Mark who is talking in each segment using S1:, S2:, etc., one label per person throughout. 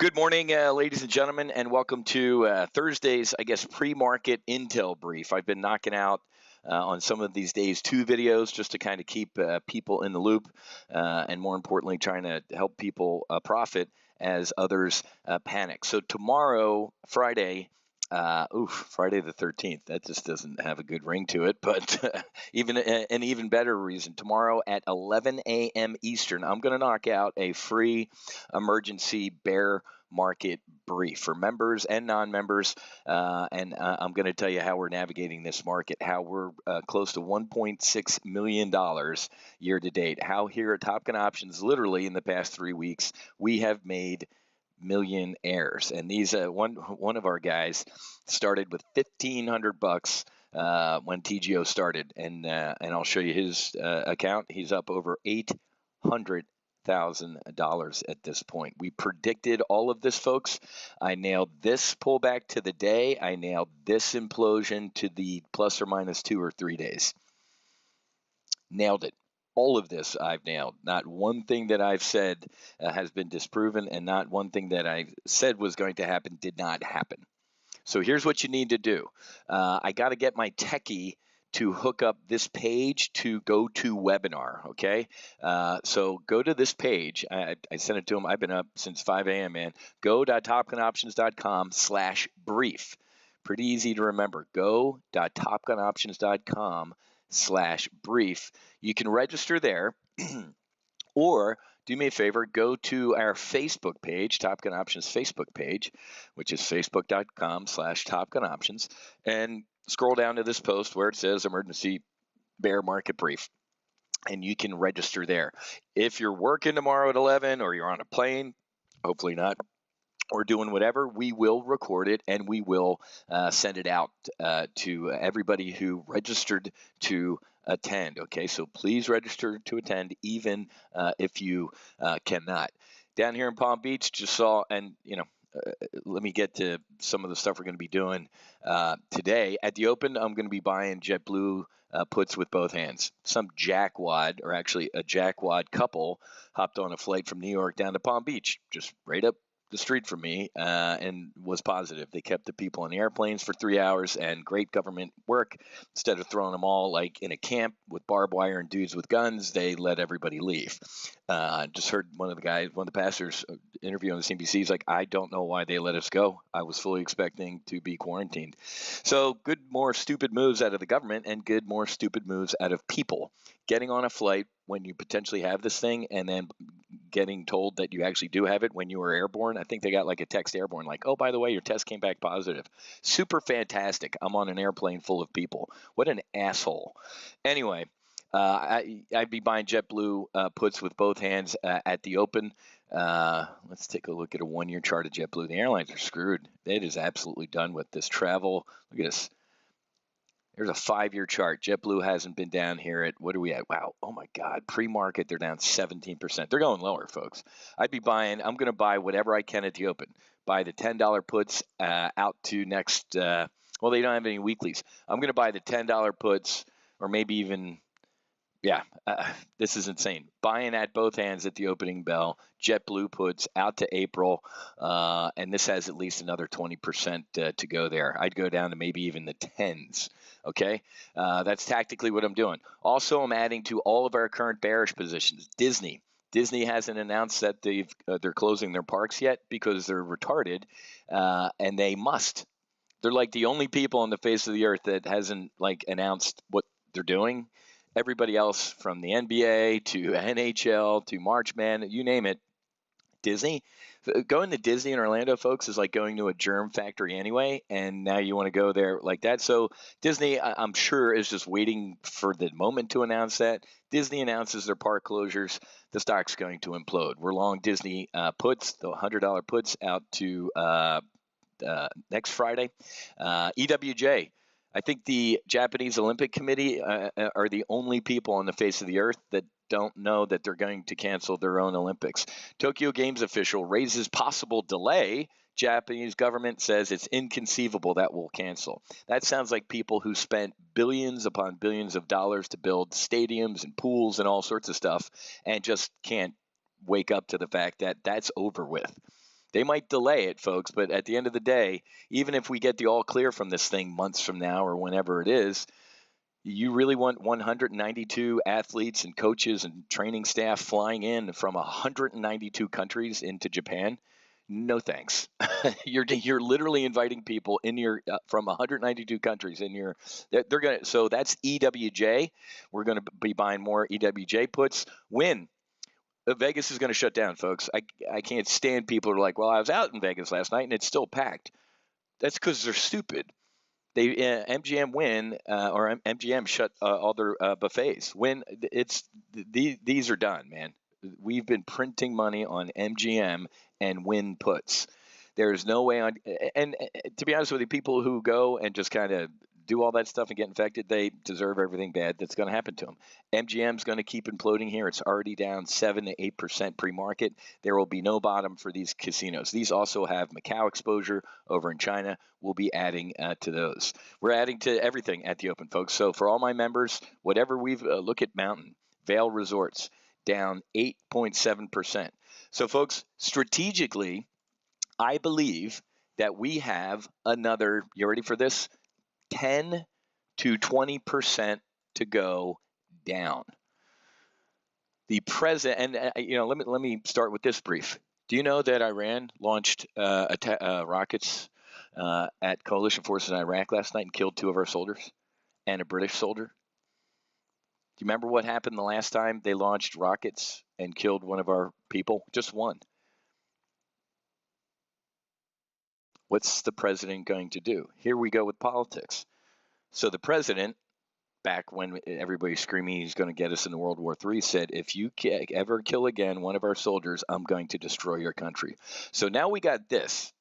S1: Good morning, ladies and gentlemen, and welcome to Thursday's, pre-market intel brief. I've been knocking out on some of these days 2 videos just to kind of keep people in the loop, and more importantly, trying to help people profit as others panic. So tomorrow, Friday. Friday the 13th. That just doesn't have a good ring to it, but even an even better reason. Tomorrow at 11 a.m. Eastern, I'm going to knock out a free emergency bear market brief for members and non-members, and I'm going to tell you how we're navigating this market, how we're close to $1.6 million year to date, how here at Top Gun Options, literally in the past 3 weeks, we have made millionaires. And these one of our guys started with $1,500 when TGO started, and I'll show you his account. He's up over $800,000 at this point. We predicted all of this, folks. I nailed this pullback to the day. I nailed this implosion to the plus or minus 2 or 3 days. Nailed it. All of this I've nailed. Not one thing that I've said has been disproven, and not one thing that I said was going to happen did not happen. So here's what you need to do. I got to get my techie to hook up this page to GoToWebinar, okay? So go to this page. I sent it to him. I've been up since 5 a.m., man. go.topgunoptions.com/brief. Pretty easy to remember. go.topgunoptions.com/brief. You can register there, or do me a favor, go to our Facebook page, Top Gun Options Facebook page, which is facebook.com/topgunoptions, and scroll down to this post where it says emergency bear market brief, and you can register there. If you're working tomorrow at 11 or you're on a plane, hopefully not, or doing whatever, we will record it and we will send it out to everybody who registered to attend. Okay, so please register to attend, even if you cannot. Down here in Palm Beach, just saw, and let me get to some of the stuff we're going to be doing today. At the open, I'm going to be buying JetBlue puts with both hands. Some jackwad, or actually a jackwad couple, hopped on a flight from New York down to Palm Beach, just right up the street from me, and was positive. They kept the people in the airplanes for 3 hours, and great government work. Instead of throwing them all like in a camp with barbed wire and dudes with guns, they let everybody leave. Just heard one of the pastors interview on the CNBC. He's like, I don't know why they let us go. I was fully expecting to be quarantined. So good, more stupid moves out of the government, and good, more stupid moves out of people. Getting on a flight when you potentially have this thing, and then getting told that you actually do have it when you were airborne. I think they got like a text airborne, like, oh, by the way, your test came back positive. Super fantastic. I'm on an airplane full of people. What an asshole. Anyway, I'd be buying JetBlue puts with both hands at the open. Let's take a look at a 1-year chart of JetBlue. The airlines are screwed. It is absolutely done with this travel. Look at this. There's a 5-year chart. JetBlue hasn't been down here at, what are we at? Wow. Oh my God. Pre-market, they're down 17%. They're going lower, folks. I'm going to buy whatever I can at the open. Buy the $10 puts out to next, well, they don't have any weeklies. I'm going to buy the $10 puts, or maybe even, this is insane. Buying at both hands at the opening bell. JetBlue puts out to April, and this has at least another 20% to go there. I'd go down to maybe even the 10s. Okay, that's tactically what I'm doing. Also, I'm adding to all of our current bearish positions. Disney hasn't announced that they're closing their parks yet because they're retarded, and they must. They're like the only people on the face of the earth that hasn't announced what they're doing. Everybody else, from the NBA to NHL to March Man, you name it, Disney. Going to Disney in Orlando, folks, is like going to a germ factory anyway, and now you want to go there like that. So Disney, I'm sure, is just waiting for the moment to announce that. Disney announces their park closures, the stock's going to implode. We're long Disney puts, the $100 puts out to next Friday. EWJ. I think the Japanese Olympic Committee are the only people on the face of the earth that don't know that they're going to cancel their own Olympics. Tokyo Games official raises possible delay. Japanese government says it's inconceivable that will cancel. That sounds like people who spent billions upon billions of dollars to build stadiums and pools and all sorts of stuff and just can't wake up to the fact that that's over with. They might delay it, folks, but at the end of the day, even if we get the all clear from this thing months from now or whenever it is, you really want 192 athletes and coaches and training staff flying in from 192 countries into Japan? No thanks. You're literally inviting people in your from 192 countries in your. They're gonna. So that's EWJ. We're gonna be buying more EWJ puts. When Vegas is going to shut down, folks. I can't stand people who are like, well, I was out in Vegas last night and it's still packed. That's because they're stupid. They MGM Win or MGM shut all their buffets. When these are done, man. We've been printing money on MGM and Win puts. There's no way on. And to be honest with you, people who go and just kind of do all that stuff and get infected, they deserve everything bad that's going to happen to them. MGM's going to keep imploding here. It's already down 7 to 8% pre-market. There will be no bottom for these casinos. These also have Macau exposure over in China. We'll be adding to those. We're adding to everything at the Open, folks. So for all my members, whatever we've look at Mountain, Vail Resorts, down 8.7%. So, folks, strategically, I believe that we have another, you ready for this? 10 to 20% to go down. The president, and let me start with this brief. Do you know that Iran launched rockets at coalition forces in Iraq last night and killed 2 of our soldiers and a British soldier? Do you remember what happened the last time they launched rockets and killed one of our people? Just one. What's the president going to do? Here we go with politics. So the president, back when everybody's screaming he's going to get us into World War III, said, if you ever kill again one of our soldiers, I'm going to destroy your country. So now we got this.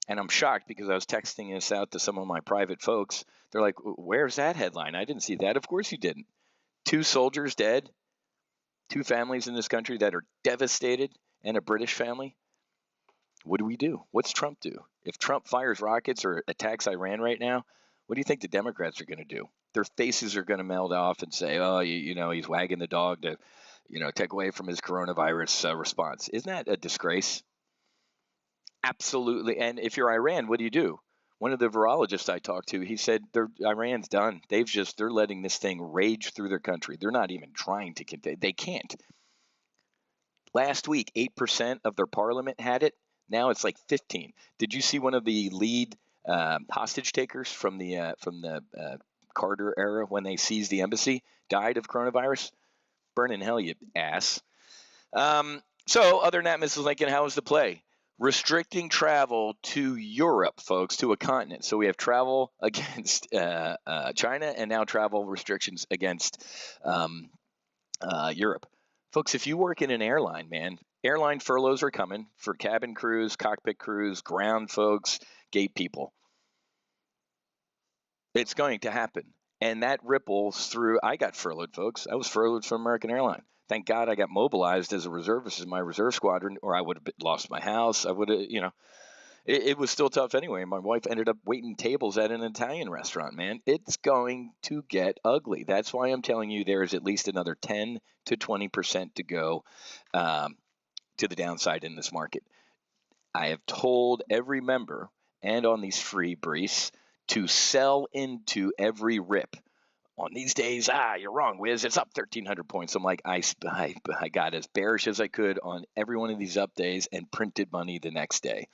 S1: And I'm shocked because I was texting this out to some of my private folks. They're like, where's that headline? I didn't see that. Of course you didn't. 2 soldiers dead, 2 families in this country that are devastated, and a British family. What do we do? What's Trump do? If Trump fires rockets or attacks Iran right now, what do you think the Democrats are going to do? Their faces are going to melt off and say, oh, he's wagging the dog to, take away from his coronavirus response. Isn't that a disgrace? Absolutely. And if you're Iran, what do? One of the virologists I talked to, he said Iran's done. They're letting this thing rage through their country. They're not even trying to contain. They can't. Last week, 8% of their parliament had it. Now it's like 15. Did you see one of the lead hostage takers from the Carter era when they seized the embassy died of coronavirus? Burn in hell, you ass. So other than that, Mrs. Lincoln, how was the play? Restricting travel to Europe, folks, to a continent. So we have travel against China and now travel restrictions against Europe. Folks, if you work in an airline, man, airline furloughs are coming for cabin crews, cockpit crews, ground folks, gate people. It's going to happen. And that ripples through. I got furloughed, folks. I was furloughed from American Airlines. Thank God I got mobilized as a reservist in my reserve squadron, or I would have lost my house. I would have, it was still tough anyway. My wife ended up waiting tables at an Italian restaurant, man. It's going to get ugly. That's why I'm telling you there is at least another 10 to 20% to go to the downside in this market. I have told every member and on these free briefs to sell into every rip. On these days, you're wrong, Wiz. It's up 1,300 points. I'm like, I got as bearish as I could on every one of these up days and printed money the next day.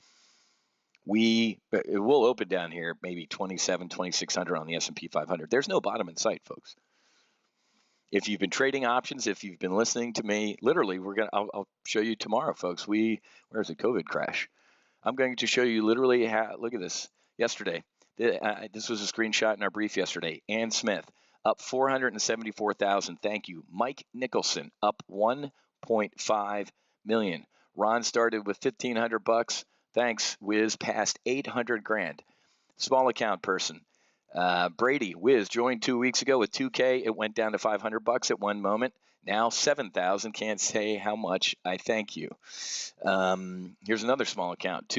S1: It will open down here maybe 2,600 on the S&P 500. There's no bottom in sight, folks. If you've been trading options, if you've been listening to me, literally, I'll show you tomorrow, folks. Where's the COVID crash? I'm going to show you literally how. Look at this. Yesterday, this was a screenshot in our brief yesterday. Ann Smith up 474,000. Thank you. Mike Nicholson up 1.5 million. Ron started with $1,500. Thanks, Wiz. Past 800 grand. Small account person. Brady, Wiz, joined 2 weeks ago with 2K. It went down to $500 at one moment. Now 7,000. Can't say how much. I thank you. Here's another small account.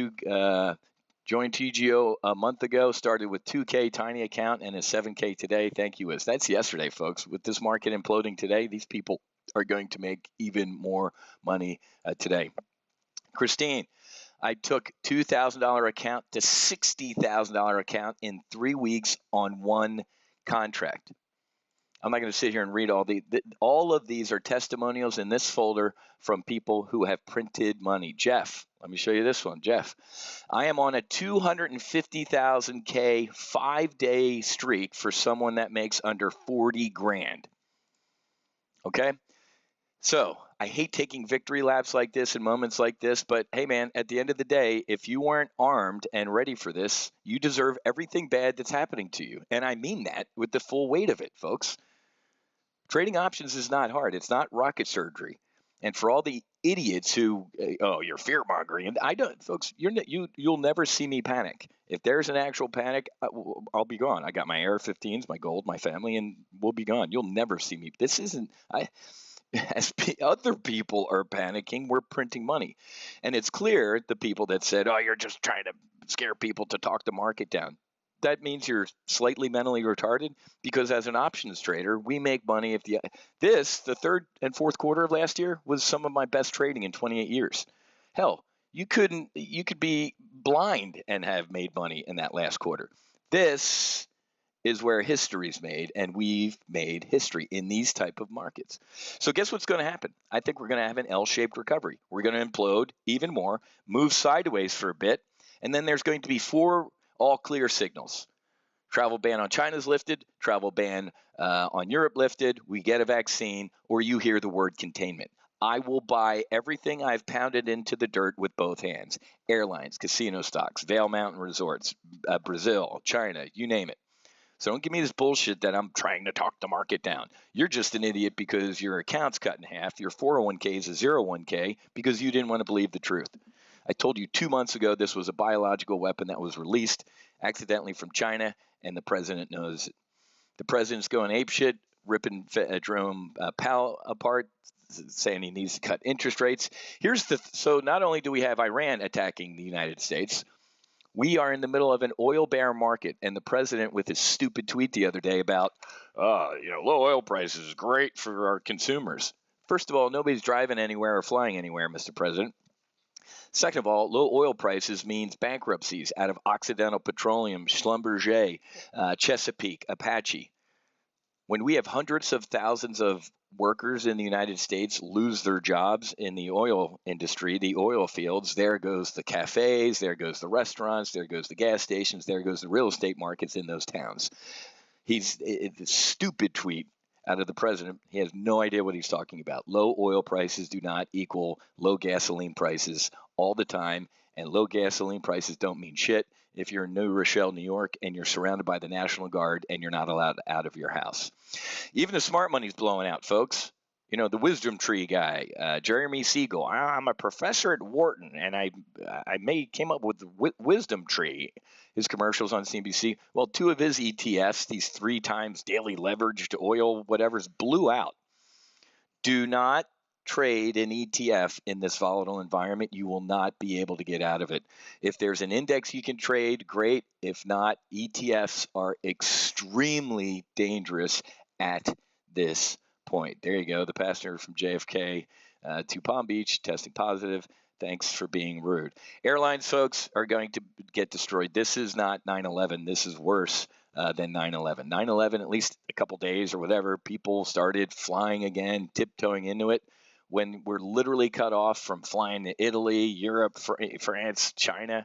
S1: Joined TGO a month ago, started with 2K tiny account and a 7K today. Thank you, Wiz. That's yesterday, folks. With this market imploding today, these people are going to make even more money today. Christine, I took $2,000 account to $60,000 account in 3 weeks on one contract. I'm not going to sit here and read all of these are testimonials in this folder from people who have printed money. Jeff, let me show you this one. Jeff, I am on a 250,000K 5-day streak for someone that makes under 40 grand. Okay? So I hate taking victory laps like this in moments like this, but hey, man, at the end of the day, if you weren't armed and ready for this, you deserve everything bad that's happening to you. And I mean that with the full weight of it, folks. Trading options is not hard. It's not rocket surgery. And for all the idiots who, oh, you're fear mongering, and I don't, folks, you'll never see me panic. If there's an actual panic, I'll be gone. I got my AR-15s, my gold, my family, and we'll be gone. You'll never see me. This isn't. As other people are panicking, we're printing money. And it's clear the people that said, oh, you're just trying to scare people to talk the market down. That means you're slightly mentally retarded, because as an options trader, we make money if the third and fourth quarter of last year was some of my best trading in 28 years. Hell, you could be blind and have made money in that last quarter. This is where history's made, and we've made history in these type of markets. So guess what's going to happen? I think we're going to have an L-shaped recovery. We're going to implode even more, move sideways for a bit, and then there's going to be 4 all clear signals. Travel ban on China's lifted, travel ban on Europe lifted, we get a vaccine, or you hear the word containment. I will buy everything I've pounded into the dirt with both hands. Airlines, casino stocks, Vail Mountain Resorts, Brazil, China, you name it. So don't give me this bullshit that I'm trying to talk the market down. You're just an idiot because your account's cut in half. Your 401k is a 0-1k because you didn't want to believe the truth. I told you 2 months ago this was a biological weapon that was released accidentally from China, and the president knows it. The president's going apeshit, ripping Jerome Powell apart, saying he needs to cut interest rates. So not only do we have Iran attacking the United States, we are in the middle of an oil bear market, and the president with his stupid tweet the other day about, low oil prices is great for our consumers. First of all, nobody's driving anywhere or flying anywhere, Mr. President. Second of all, low oil prices means bankruptcies out of Occidental Petroleum, Schlumberger, Chesapeake, Apache. When we have hundreds of thousands of workers in the United States lose their jobs in the oil industry, the oil fields, there goes the cafes, there goes the restaurants, there goes the gas stations, there goes the real estate markets in those towns. It's a stupid tweet out of the president. He has no idea what he's talking about. Low oil prices do not equal low gasoline prices all the time, and low gasoline prices don't mean shit if you're in New Rochelle, New York, and you're surrounded by the National Guard and you're not allowed out of your house. Even the smart money's blowing out, folks. You know, the wisdom tree guy, Jeremy Siegel. I'm a professor at Wharton, and I came up with the wisdom tree. His commercials on CNBC. Well, 2 of his ETFs, these 3 times daily leveraged oil, whatever's, blew out. Do not trade an ETF in this volatile environment. You will not be able to get out of it. If there's an index you can trade, great. If not, ETFs are extremely dangerous at this point. There you go. The passenger from JFK to Palm Beach testing positive. Thanks for being rude. Airlines, folks, are going to get destroyed. This is not 9/11. This is worse than 9/11. 9/11, at least a couple days or whatever, people started flying again, tiptoeing into it. When we're literally cut off from flying to Italy, Europe, France, China,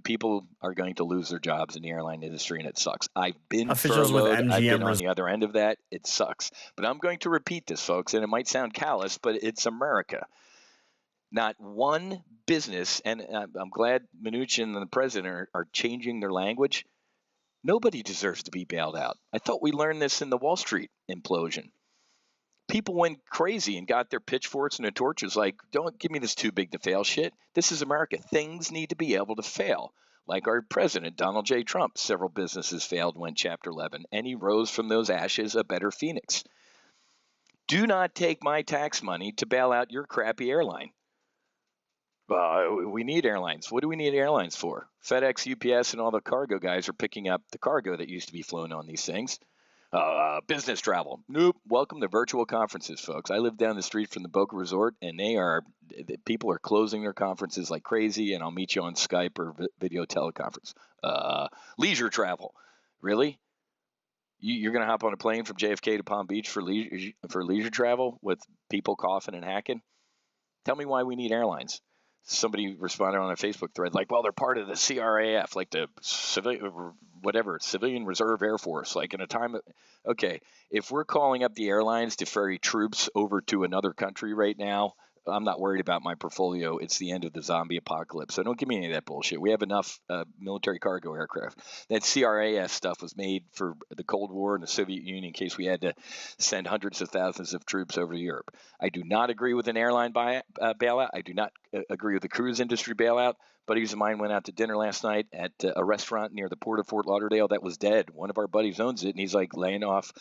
S1: people are going to lose their jobs in the airline industry, and it sucks. I've been
S2: Officials with
S1: furloughed. I've been
S2: MGM
S1: on the other end of that. It sucks. But I'm going to repeat this, folks, and it might sound callous, but it's America. Not one business, and I'm glad Mnuchin and the president are changing their language. Nobody deserves to be bailed out. I thought we learned this in the Wall Street implosion. People went crazy and got their pitchforks and their torches like, don't give me this too big to fail shit. This is America. Things need to be able to fail. Like our president, Donald J. Trump, several businesses failed, went Chapter 11, and he rose from those ashes a better phoenix. Do not take my tax money to bail out your crappy airline. We need airlines. What do we need airlines for? FedEx, UPS, and all the cargo guys are picking up the cargo that used to be flown on these things. Business travel. Nope. Welcome to virtual conferences, folks. I live down the street from the Boca Resort, and people are closing their conferences like crazy, and I'll meet you on Skype or video teleconference. Leisure travel. Really? You're going to hop on a plane from JFK to Palm Beach for leisure travel with people coughing and hacking? Tell me why we need airlines. Somebody responded on a Facebook thread like, well, they're part of the CRAF, like the Civilian Reserve Air Force. Like in a time okay, if we're calling up the airlines to ferry troops over to another country right now, I'm not worried about my portfolio. It's the end of the zombie apocalypse. So don't give me any of that bullshit. We have enough military cargo aircraft. That CRAF stuff was made for the Cold War and the Soviet Union in case we had to send hundreds of thousands of troops over to Europe. I do not agree with an airline bailout. I do not agree with the cruise industry bailout. Buddies of mine went out to dinner last night at a restaurant near the port of Fort Lauderdale that was dead. One of our buddies owns it, and he's like laying off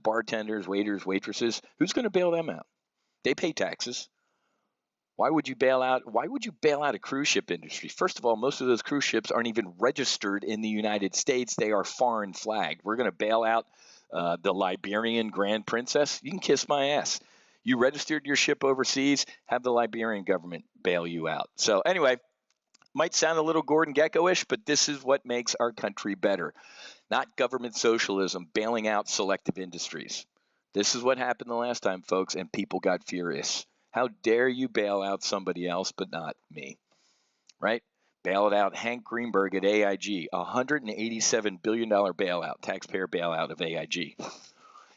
S1: bartenders, waiters, waitresses. Who's going to bail them out? They pay taxes. Why would you bail out a cruise ship industry? First of all, most of those cruise ships aren't even registered in the United States. They are foreign flagged. We're going to bail out the Liberian Grand Princess? You can kiss my ass. You registered your ship overseas, have the Liberian government bail you out. So anyway, might sound a little Gordon Gekko-ish, but this is what makes our country better. Not government socialism bailing out selective industries. This is what happened the last time, folks, and people got furious. How dare you bail out somebody else but not me, right? Bail it out Hank Greenberg at AIG, $187 billion bailout, taxpayer bailout of AIG.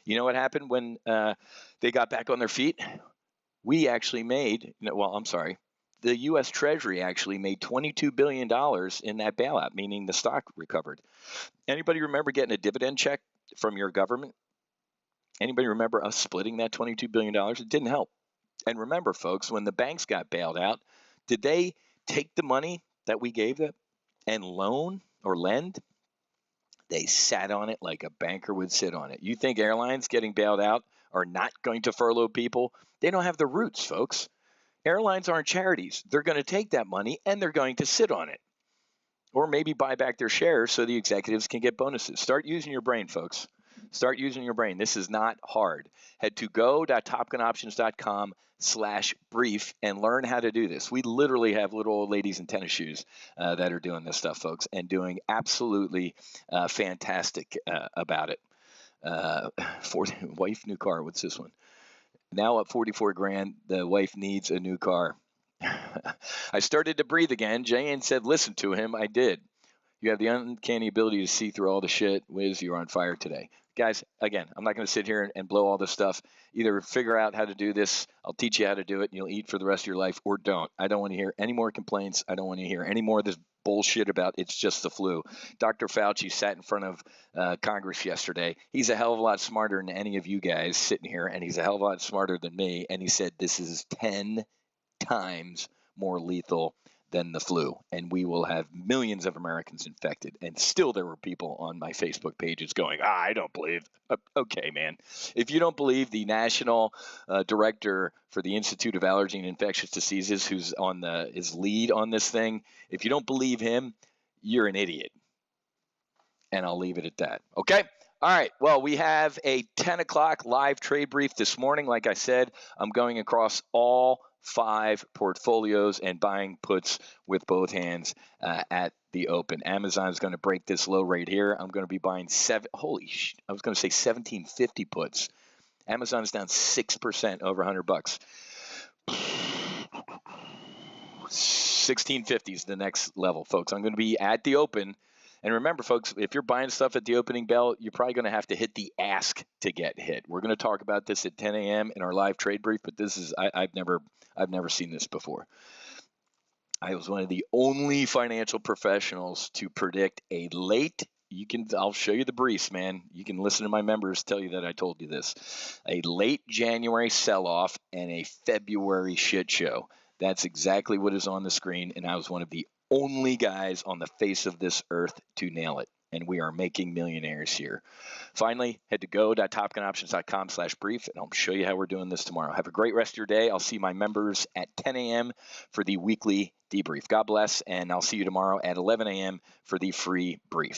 S1: You know what happened when they got back on their feet? We actually made, the U.S. Treasury actually made $22 billion in that bailout, meaning the stock recovered. Anybody remember getting a dividend check from your government? Anybody remember us splitting that $22 billion? It didn't help. And remember, folks, when the banks got bailed out, did they take the money that we gave them and loan or lend? They sat on it like a banker would sit on it. You think airlines getting bailed out are not going to furlough people? They don't have the roots, folks. Airlines aren't charities. They're going to take that money and they're going to sit on it. Or maybe buy back their shares so the executives can get bonuses. Start using your brain, folks. Start using your brain. This is not hard. Head to go.topgunoptions.com/brief and learn how to do this. We literally have little old ladies in tennis shoes that are doing this stuff, folks, and doing absolutely fantastic about it. For wife, new car. What's this one? Now at 44 grand, the wife needs a new car. I started to breathe again. Jane said, listen to him. I did. You have the uncanny ability to see through all the shit. Wiz, you're on fire today. Guys, again, I'm not going to sit here and blow all this stuff. Either figure out how to do this, I'll teach you how to do it, and you'll eat for the rest of your life, or don't. I don't want to hear any more complaints. I don't want to hear any more of this bullshit about it's just the flu. Dr. Fauci sat in front of Congress yesterday. He's a hell of a lot smarter than any of you guys sitting here, and he's a hell of a lot smarter than me, and he said this is 10 times more lethal than the flu, and we will have millions of Americans infected. And still there were people on my Facebook pages going, I don't believe. Okay, man. If you don't believe the national director for the Institute of Allergy and Infectious Diseases, who's on his lead on this thing, if you don't believe him, you're an idiot. And I'll leave it at that. Okay? All right. Well, we have a 10 o'clock live trade brief this morning. Like I said, I'm going across all 5 portfolios and buying puts with both hands at the open. Amazon is going to break this low rate here. I'm going to be buying 1750 puts. Amazon is down 6% over $100. 1650 is the next level, folks. I'm going to be at the open. And remember, folks, if you're buying stuff at the opening bell, you're probably going to have to hit the ask to get hit. We're going to talk about this at 10 a.m. in our live trade brief, but this is I've never seen this before. I was one of the only financial professionals to predict a late. I'll show you the briefs, man. You can listen to my members tell you that I told you this. A late January sell-off and a February shit show. That's exactly what is on the screen, and I was one of the only guys on the face of this earth to nail it, and we are making millionaires here. Finally, head to go.topgunoptions.com/brief, and I'll show you how we're doing this tomorrow. Have a great rest of your day. I'll see my members at 10 a.m. for the weekly debrief. God bless, and I'll see you tomorrow at 11 a.m. for the free brief.